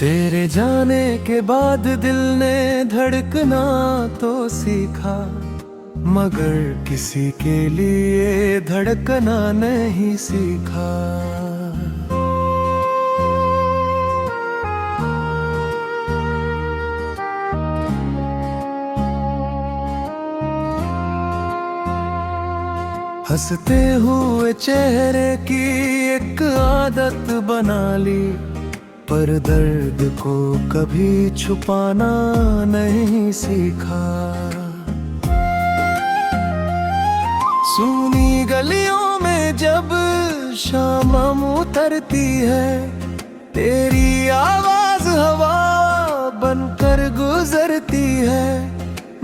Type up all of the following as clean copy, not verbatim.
तेरे जाने के बाद दिल ने धड़कना तो सीखा, मगर किसी के लिए धड़कना नहीं सीखा। हंसते हुए चेहरे की एक आदत बना ली, पर दर्द को कभी छुपाना नहीं सीखा। सूनी गलियों में जब शाम उतरती है, तेरी आवाज हवा बनकर गुजरती है।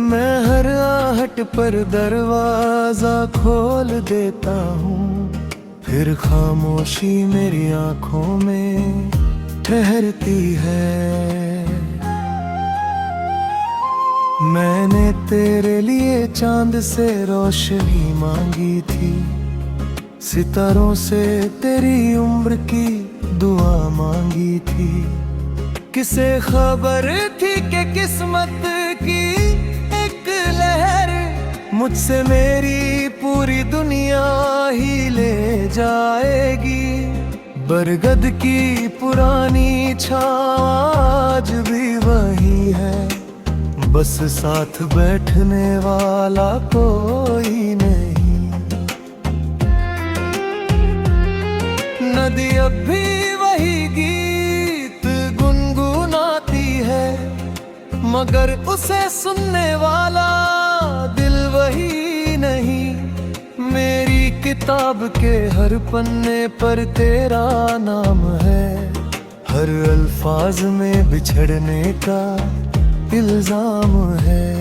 मैं हर आहट पर दरवाजा खोल देता हूँ, फिर खामोशी मेरी आंखों में ठहरती है। मैंने तेरे लिए चांद से रोशनी मांगी थी, सितारों से तेरी उम्र की दुआ मांगी थी। किसे खबर थी कि किस्मत की एक लहर मुझसे मेरी पूरी दुनिया ही ले जाएगी। बरगद की पुरानी छाँव आज भी वही है, बस साथ बैठने वाला कोई नहीं। नदी अब भी वही गीत गुनगुनाती है, मगर उसे सुनने वाला दिल वही नहीं। मेरी किताब के हर पन्ने पर तेरा नाम है, हर अल्फाज में बिछड़ने का इल्जाम है।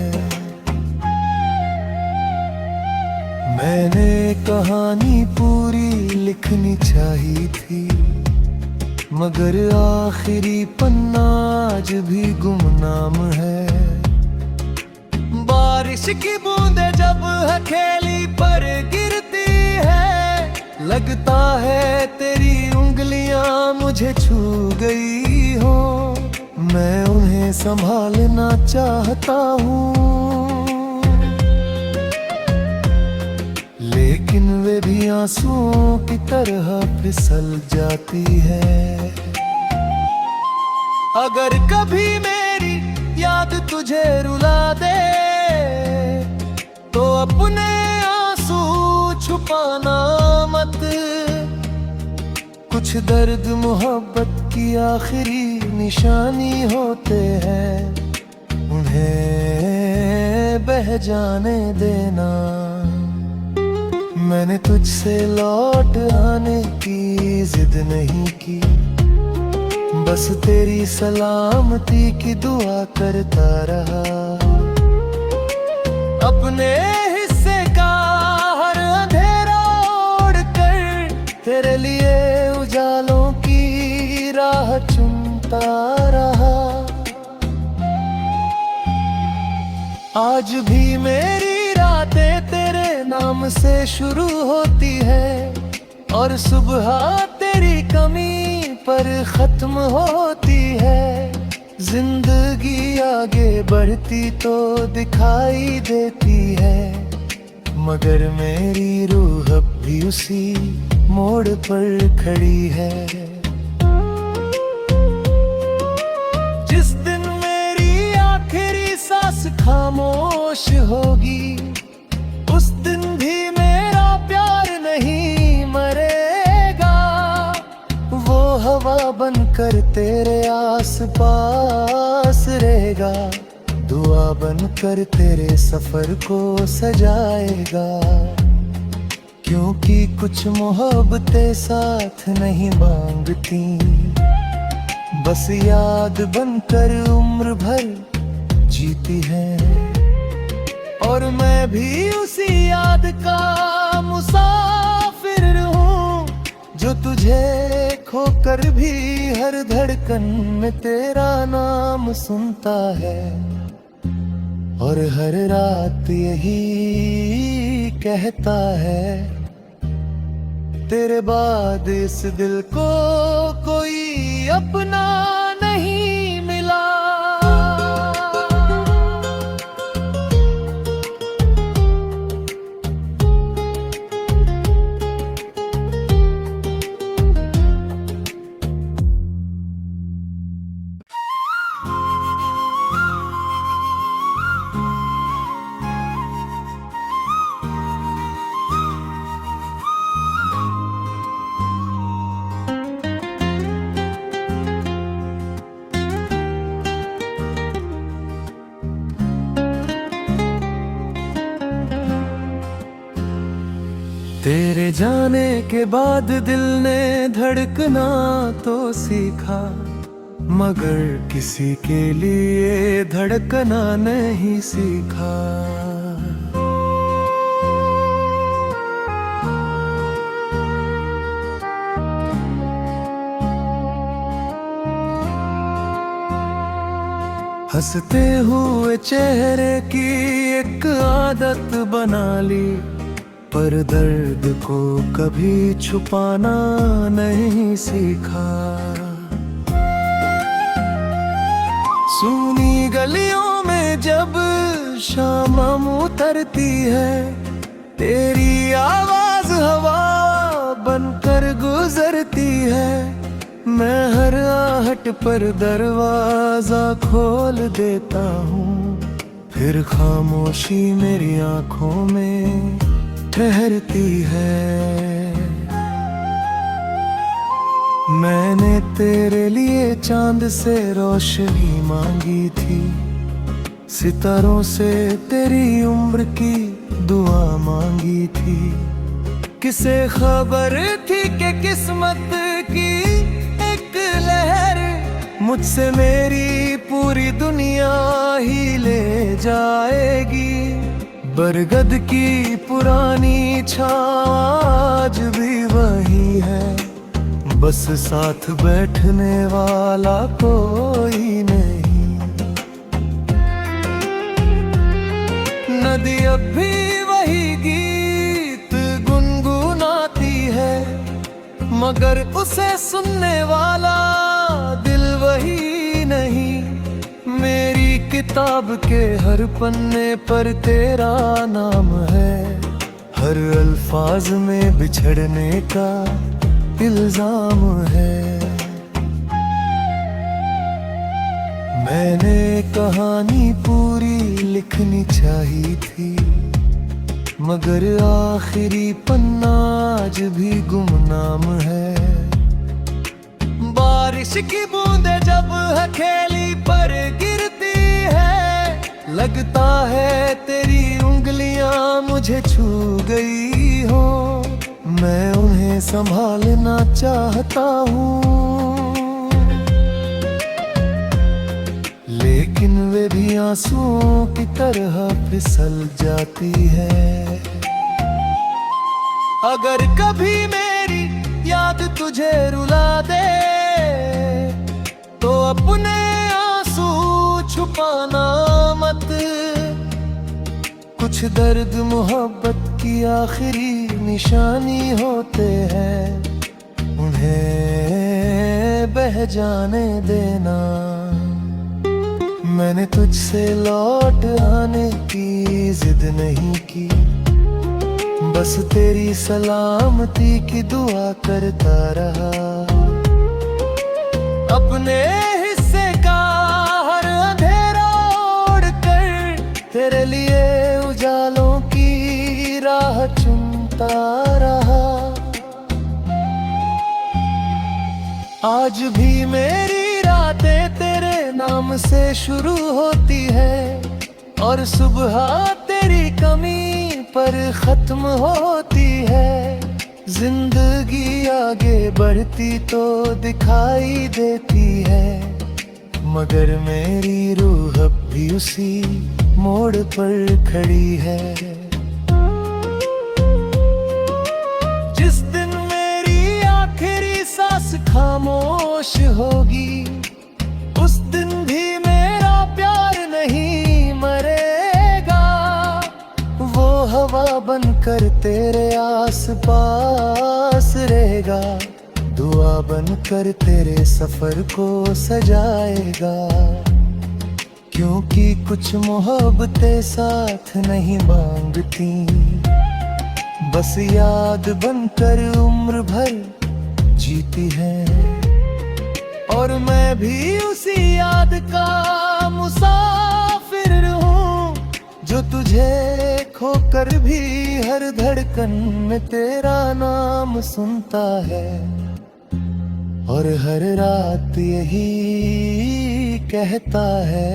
मैंने कहानी पूरी लिखनी चाहिए थी, मगर आखिरी पन्ना आज भी गुमनाम है। बारिश की बूंदें जब हथेली पर गिरती है, लगता है तेरी उंगलियां मुझे छू गई हो। मैं उन्हें संभालना चाहता हूँ, लेकिन वे भी आंसुओं की तरह फिसल जाती है। अगर कभी मेरी याद तुझे रुला दे, तो अपने आंसू छुपाना मत। कुछ दर्द मोहब्बत की आखिरी निशानी होते हैं, उन्हें बह जाने देना। मैंने तुझसे लौट आने की जिद नहीं की, बस तेरी सलामती की दुआ करता रहा। अपने हिस्से का हर अंधेरा ओढ़ कर तेरे लिए उजालों की राह चुनता रहा। आज भी मेरी रातें तेरे नाम से शुरू होती है, और सुबह तेरी कमी पर खत्म होती है। जिंदगी आगे बढ़ती तो दिखाई देती है, मगर मेरी रूह अब भी उसी मोड़ पर खड़ी है। जिस दिन मेरी आखिरी सांस खामोश होगी, उस दिन भी मेरा प्यार नहीं मरेगा। वो हवा बनकर तेरे आसपास रहेगा, दुआ बनकर तेरे सफर को सजाएगा। क्योंकि कुछ मोहब्बतें साथ नहीं मांगती, बस याद बनकर उम्र भर जीती है। और मैं भी उसी याद का मुसाफिर हूँ, जो तुझे खोकर भी हर धड़कन में तेरा नाम सुनता है। और हर रात यही कहता है, तेरे बाद इस दिल को कोई अपना नहीं। तेरे जाने के बाद दिल ने धड़कना तो सीखा, मगर किसी के लिए धड़कना नहीं सीखा। हंसते हुए चेहरे की एक आदत बना ली, पर दर्द को कभी छुपाना नहीं सीखा। सूनी गलियों में जब शाम उतरती है, तेरी आवाज हवा बनकर गुजरती है। मैं हर आहट पर दरवाजा खोल देता हूँ, फिर खामोशी मेरी आंखों में ठहरती है। मैंने तेरे लिए चांद से रोशनी मांगी थी, सितारों से तेरी उम्र की दुआ मांगी थी। किसे खबर थी कि किस्मत की एक लहर मुझसे मेरी पूरी दुनिया ही ले जाएगी। बरगद की पुरानी छाँव आज भी वही है, बस साथ बैठने वाला कोई नहीं। नदी अब भी वही गीत गुनगुनाती है, मगर उसे सुनने वाला दिल वही नहीं। मेरी किताब के हर पन्ने पर तेरा नाम है, हर अल्फाज में बिछड़ने का इल्जाम है। मैंने कहानी पूरी लिखनी चाहिए थी, मगर आखिरी पन्ना आज भी गुमनाम है। बारिश की बूंदें जब हथेली पर गिरती है, लगता है तेरी उंगलियां मुझे छू गई हो। मैं उन्हें संभालना चाहता हूँ, लेकिन वे भी आंसुओं की तरह फिसल जाती है। अगर कभी मेरी याद तुझे रुला दे, तो अपने आंसू छुपाना मत। कुछ दर्द मोहब्बत की आखिरी निशानी होते हैं, उन्हें बह जाने देना। मैंने तुझसे लौट आने की जिद नहीं की, बस तेरी सलामती की दुआ करता रहा। अपने हिस्से का हर अंधेरा ओढ़ कर तेरे लिए उजालों की राह चुनता रहा। आज भी मेरी रातें तेरे नाम से शुरू होती है, और सुबह तेरी कमी पर खत्म होती है। जिंदगी आगे बढ़ती तो दिखाई देती है, मगर मेरी रूह अब भी उसी मोड़ पर खड़ी है। जिस दिन मेरी आखिरी सांस खामोश होगी, उस दिन भी मेरा प्यार नहीं मरेगा। वो हवा बनकर तेरे आसपास रहेगा, दुआ बनकर तेरे सफर को सजाएगा। क्योंकि कुछ मोहब्बतें साथ नहीं मांगती, बस याद बनकर उम्र भर जीती है। और मैं भी उसी याद का मुसाफिर हूँ, जो तुझे खोकर भी हर धड़कन में तेरा नाम सुनता है। और हर रात यही कहता है,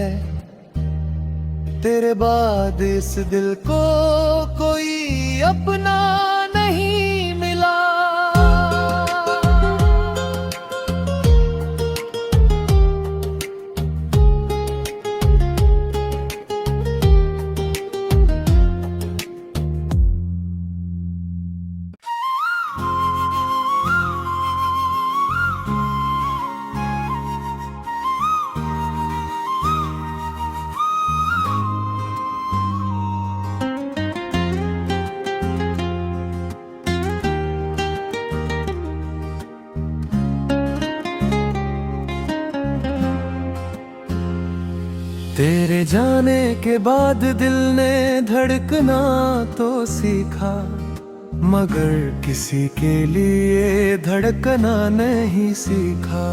तेरे बाद इस दिल को कोई अपना नहीं। जाने के बाद दिल ने धड़कना तो सीखा, मगर किसी के लिए धड़कना नहीं सीखा।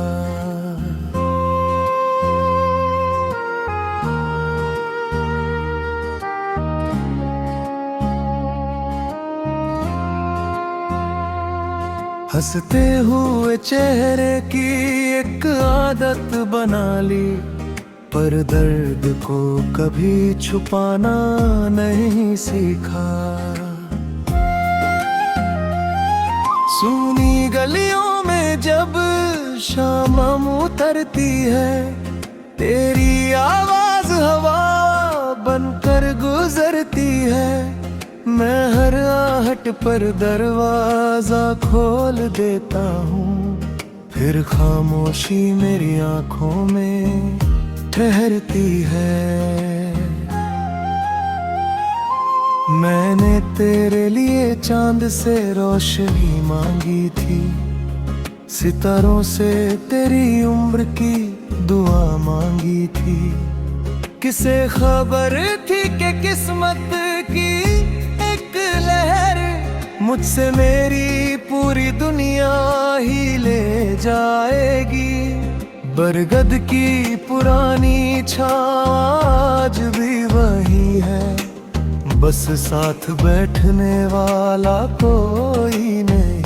हंसते हुए चेहरे की एक आदत बना ली, पर दर्द को कभी छुपाना नहीं सीखा। सूनी गलियों में जब शाम उतरती है, तेरी आवाज हवा बनकर गुजरती है। मैं हर आहट पर दरवाजा खोल देता हूँ, फिर खामोशी मेरी आंखों में ठहरती है। मैंने तेरे लिए चांद से रोशनी मांगी थी, सितारों से तेरी उम्र की दुआ मांगी थी। किसे खबर थी कि किस्मत की एक लहर मुझसे मेरी पूरी दुनिया ही ले जाएगी। बरगद की पुरानी छाँव आज भी वही है, बस साथ बैठने वाला कोई नहीं।